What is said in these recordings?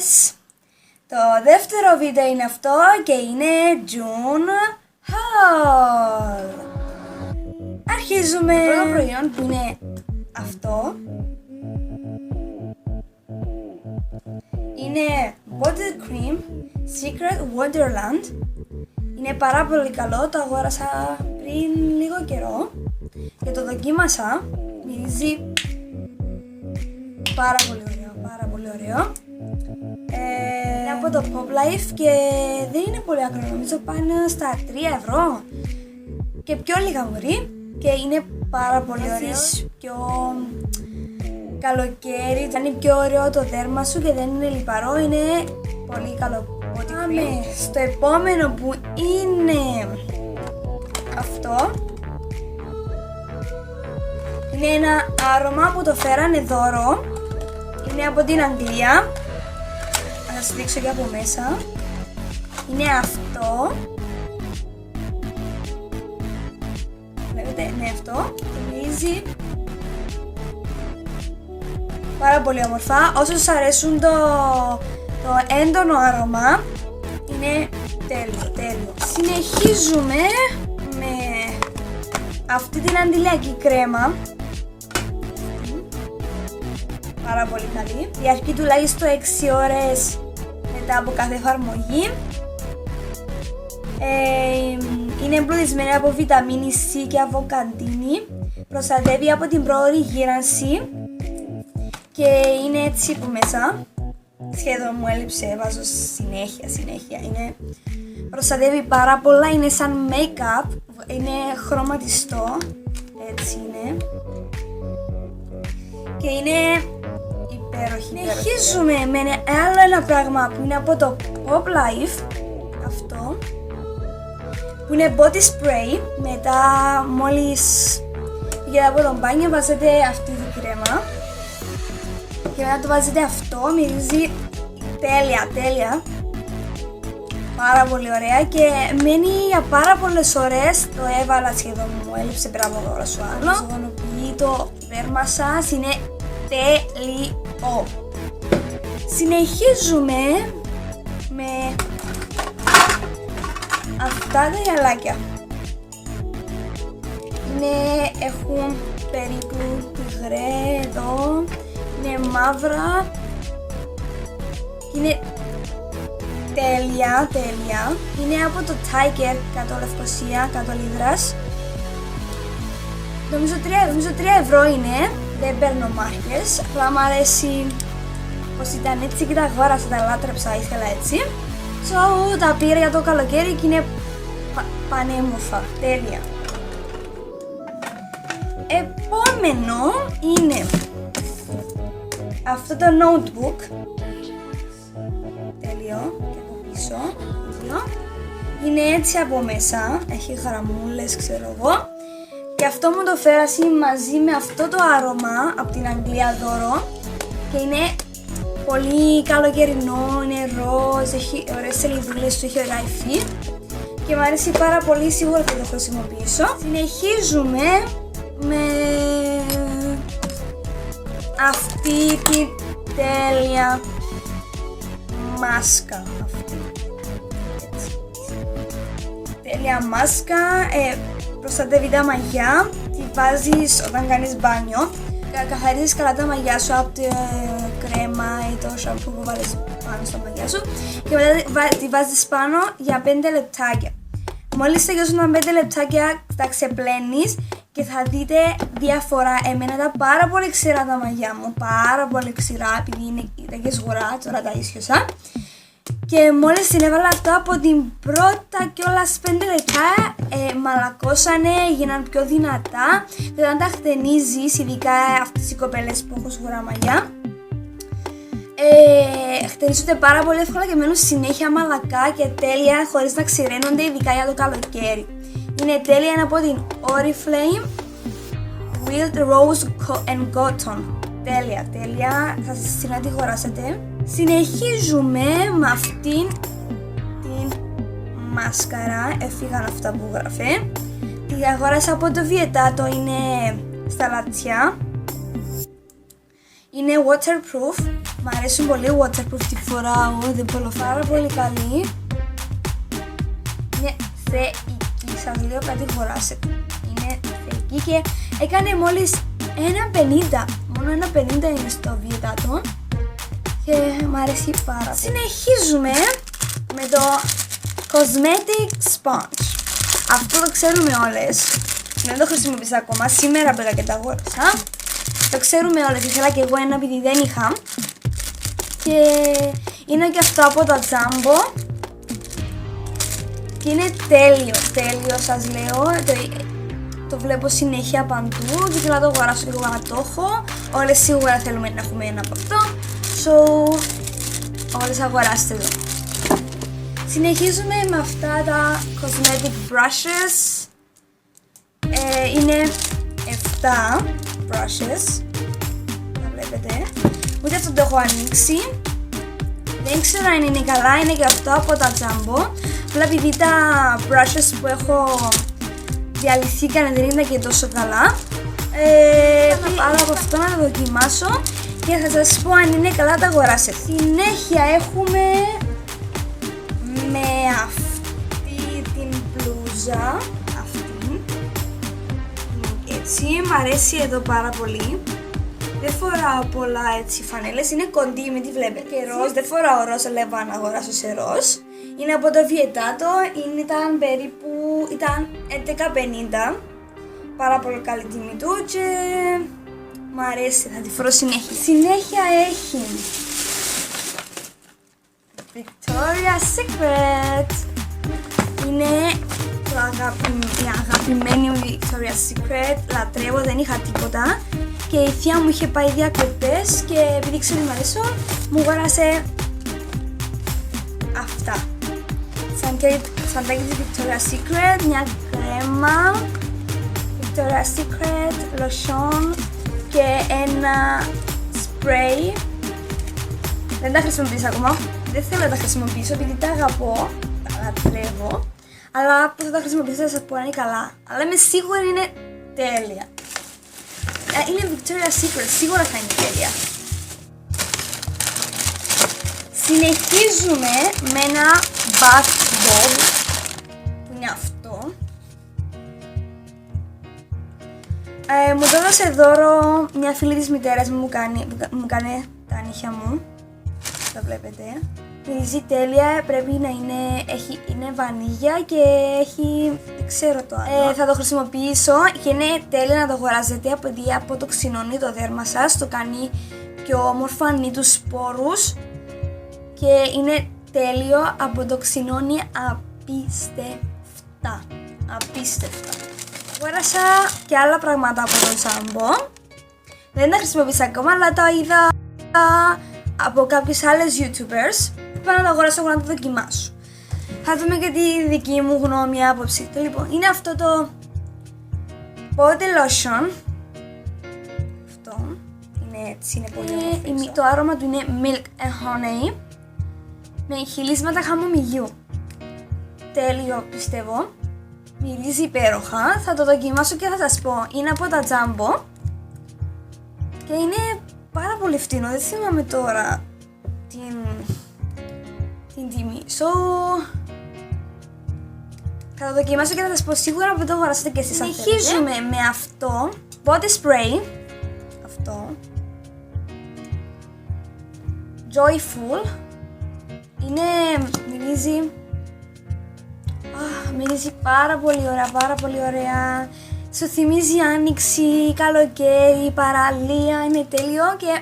Yes! Το δεύτερο βίντεο είναι αυτό και είναι June Haul. Αρχίζουμε. Το πρώτο προϊόν που είναι αυτό είναι Bottle Cream Secret Wonderland. Είναι πάρα πολύ καλό, το αγόρασα πριν λίγο καιρό και το δοκίμασα. Μυρίζει πάρα πολύ ωραίο. Είναι από το Pop Life και δεν είναι πολύ ακριβό, νομίζω πάνε στα 3 ευρώ και πιο λίγα μωρή και είναι πάρα πολύ ωραίο. Πιο καλοκαίρι, κάνει πιο ωραίο το δέρμα σου και δεν είναι λιπαρό, είναι πολύ καλό. Πάμε στο επόμενο που είναι αυτό. Είναι ένα άρωμα που το φέρανε δώρο. Είναι από την Αγγλία. Θα σας δείξω και από μέσα. Είναι αυτό. Βλέπετε, είναι αυτό. Μυρίζει πάρα πολύ όμορφα. Όσο σας αρέσουν το έντονο άρωμα, είναι τέλειο. Συνεχίζουμε με αυτή την αντιλιακή κρέμα. Πάρα πολύ καλή. Διαρκεί τουλάχιστον 6 ώρες μετά από κάθε εφαρμογή. Είναι εμπλουτισμένη από βιταμίνη C και αβοκαντίνη. Προστατεύει από την πρόωρη γύρανση και είναι έτσι που μέσα. Σχεδόν μου έλειψε, βάζω συνέχεια. Είναι, προστατεύει πάρα πολλά, είναι σαν make-up, είναι χρωματιστό, έτσι είναι. Και είναι υπέροχη. Συνεχίζουμε με άλλο ένα πράγμα που είναι από το Pop Life, αυτό, που είναι body spray. Μετά μόλις βγαίνετε από τον μπάνιο βάζετε αυτή την κρέμα και μετά το βάζετε αυτό, μυρίζει τέλεια. Πάρα πολύ ωραία και μένει για πάρα πολλές ώρες. Το έβαλα σχεδόν, μου έλειψε πέρα από τώρα σου άλλο. Ζωγονοποιεί το δέρμα σας, είναι τέλειο. Συνεχίζουμε με αυτά τα γυαλάκια. Έχουν περίπου τυγρέ εδώ, είναι μαύρα. Είναι τέλεια. Είναι από το Tiger 100 Λευκοσία, 100 λίβρας. Νομίζω 3 ευρώ είναι. Δεν παίρνω μάρκες. Απλά μου αρέσει πως ήταν έτσι και τα αγόρασα, τα λάτρεψα, ήθελα έτσι. So, τα πήρα για το καλοκαίρι και είναι πανέμορφα. Τέλεια. Επόμενο είναι αυτό το notebook. Τέλειο. Και από πίσω. Είναι έτσι από μέσα. Έχει γραμμούλες, ξέρω εγώ. Και αυτό μου το φέρασε μαζί με αυτό το άρωμα από την Αγγλία δώρο. Και είναι πολύ καλοκαιρινό, είναι ροζ, έχει ωραίες σελίδουλες του, έχει ωραία υφή. Και μου αρέσει πάρα πολύ, σίγουρα θα το χρησιμοποιήσω. Συνεχίζουμε με αυτή τη τέλεια μάσκα. Τέλεια μάσκα, προστατεύει τα μαλλιά, τη βάζεις όταν κάνεις μπάνιο. Καθαρίζεις καλά τα μαλλιά σου από τη κρέμα ή το σαμπού που βάλεις πάνω στα μαλλιά σου και μετά τη βάζεις πάνω για 5 λεπτάκια. Μόλις τελειώσουν τα 5 λεπτάκια τα ξεπλένεις και θα δείτε διαφορά. Εμένα ήταν πάρα πολύ ξηρά τα μαλλιά μου, πάρα πολύ ξηρά επειδή ήταν και σγουρά, τώρα τα ίσιοσα. Και μόλις την έβαλα αυτό από την πρώτα κιόλας 5 λεπτά μαλακώσανε, έγιναν πιο δυνατά. Και όταν τα χτενίζεις, ειδικά αυτές οι κοπέλες που έχουν σγουρά μαλλιά, χτενίζονται πάρα πολύ εύκολα και μένουν συνέχεια μαλακά και τέλεια χωρίς να ξηραίνονται, ειδικά για το καλοκαίρι. Είναι τέλεια, είναι από την Oriflame Wild Rose and Cotton. Τέλεια, θα σας στείλω να τη αγοράσετε. Συνεχίζουμε με αυτήν την μάσκαρα, έφυγαν αυτά που γράφε. Τη αγόρασα από το Βιετάτο, είναι στα λατσιά. Είναι waterproof, Μ' αρέσουν πολύ waterproof, τη φοράω, δεν μπορώ, πάρα πολύ καλή. Είναι θεϊκή, σας λέω κάτι αγοράσετε. Είναι θεϊκή και έκανε μόλις 1,50. Μόνο 1,50 είναι στο Βιετάτο. Και μ' αρέσει πάρα πολύ. Συνεχίζουμε με το Cosmetic Sponge. Αυτό το ξέρουμε όλες. Δεν το χρησιμοποίησα ακόμα. Σήμερα πήγα και το αγόρασα. Το ξέρουμε όλες. Ήθελα και εγώ ένα επειδή δεν είχα. Και είναι και αυτό από το Jumbo. Και είναι τέλειο σας λέω. Το βλέπω συνέχεια παντού και θέλω να το αγοράσω και εγώ να το έχω. Όλες σίγουρα θέλουμε να έχουμε ένα από αυτό. So, όλες αγοράστε εδώ. Συνεχίζουμε με αυτά τα cosmetic brushes. Είναι 7 brushes. Τα βλέπετε. Ούτε αυτό το έχω ανοίξει. Δεν ξέρω αν είναι καλά, είναι και αυτό από τα Jumbo. Αλλά επειδή τα brushes που έχω διαλυθήκανε δεν ήταν και τόσο καλά, θα πάρω από αυτό να το δοκιμάσω και θα σας πω αν είναι καλά, τα αγοράσετε. Συνέχεια έχουμε με αυτή την μπλούζα, αυτή, έτσι, μ' αρέσει εδώ πάρα πολύ. Δεν φοράω πολλά έτσι φανέλες, είναι κοντή, μην τη βλέπετε. Και ροζ, δεν φοράω ροζ, αλλά είπα να αγοράσω σε ροζ. Είναι από το Βιετάτο, ήταν περίπου, ήταν 11,50. Πάρα πολύ καλή τιμή του και μ' αρέσει, θα τη φορώ συνέχεια. Συνέχεια έχει Victoria's Secret. Είναι η αγαπημένη μου Victoria's Secret, λατρεύω, δεν είχα τίποτα. Και η θεία μου είχε πάει διακοπές και επειδή ξέρω ότι μ' αρέσω, μου αγόρασε αυτά. Σαντάκι της Victoria's Secret, μια κρέμα Victoria's Secret, lotion και ένα spray. Δεν τα χρησιμοποιήσω ακόμα, δεν θέλω να τα χρησιμοποιήσω επειδή τα αγαπώ, τα λατρεύω. Αλλά που θα τα χρησιμοποιήσω θα σας πω να είναι καλά. Αλλά είμαι σίγουρη είναι τέλεια. Είναι Victoria's Secret, σίγουρα θα είναι τέλεια. Συνεχίζουμε με ένα bath bomb που είναι αυτό. Μου το έδωσε δώρο μια φίλη της μητέρας μου, μου κάνει τα νύχια μου. Το βλέπετε. Μυρίζει τέλεια, πρέπει να είναι βανίγια και έχει, δεν ξέρω το άλλο. Θα το χρησιμοποιήσω και είναι τέλεια να το αγοράζετε επειδή αποτοξινώνει το δέρμα σας, το κάνει πιο όμορφο, ανοίγει τους σπόρους και είναι τέλειο, αποτοξινώνει απίστευτα. Αγόρασα και άλλα πράγματα από το Jumbo. Δεν τα χρησιμοποίησα ακόμα, αλλά τα είδα από κάποιες άλλες YouTubers. Είπα να το αγοράσω εγώ να το δοκιμάσω. Θα δούμε και τη δική μου γνώμη, άποψη. Λοιπόν, είναι αυτό το body lotion. Αυτό είναι έτσι, είναι πολύ όμορφο. Το άρωμα του είναι milk and honey με χυλίσματα χαμομηλιού. Τέλειο πιστεύω. Μυρίζει υπέροχα. Θα το δοκιμάσω και θα σας πω. Είναι από τα Jumbo και είναι πάρα πολύ φτηνό. Δεν θυμάμαι τώρα την τιμή. Θα το δοκιμάσω και θα σας πω σίγουρα που το αγοράσετε και εσείς. Συνεχίζουμε με αυτό body spray. Αυτό Joyful. Μυρίζει πάρα πολύ ωραία. Σου θυμίζει άνοιξη, καλοκαίρι, παραλία, είναι τέλειο και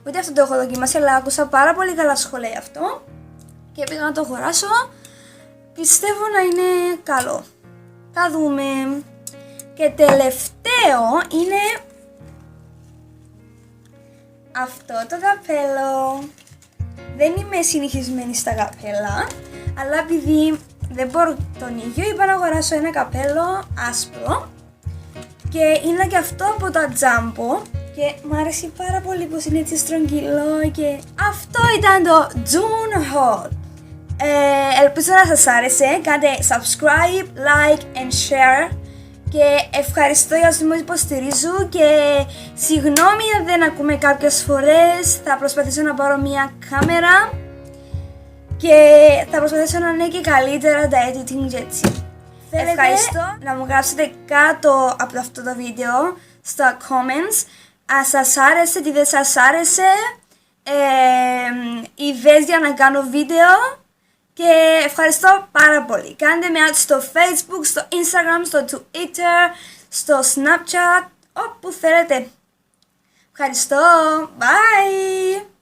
ούτε αυτό το έχω δοκιμάσει, αλλά άκουσα πάρα πολύ καλά σχόλια γι' αυτό και πήγα να το αγοράσω. Πιστεύω να είναι καλό. Θα δούμε. Και τελευταίο είναι αυτό το καπέλο. Δεν είμαι συνηθισμένη στα καπέλα, αλλά επειδή δεν μπορώ τον ίδιο, είπα να αγοράσω ένα καπέλο άσπρο και είναι και αυτό από τα Jumbo και μου αρέσει πάρα πολύ πως είναι έτσι στρογγυλό και αυτό ήταν το June Haul. Ελπίζω να σας άρεσε, κάντε subscribe, like and share Και ευχαριστώ για όσους μου υποστηρίζουν και συγγνώμη αν δεν ακούμε κάποιες φορές. Θα προσπαθήσω να πάρω μια κάμερα και θα προσπαθήσω να είναι και καλύτερα τα editing και έτσι. Ευχαριστώ να μου γράψετε κάτω από αυτό το βίντεο στα comments αν σας άρεσε, τι δεν σας άρεσε, ιδέες για να κάνω βίντεο. Και ευχαριστώ πάρα πολύ. Κάντε με out στο Facebook, στο Instagram, στο Twitter, στο Snapchat, όπου θέλετε. Ευχαριστώ. Bye!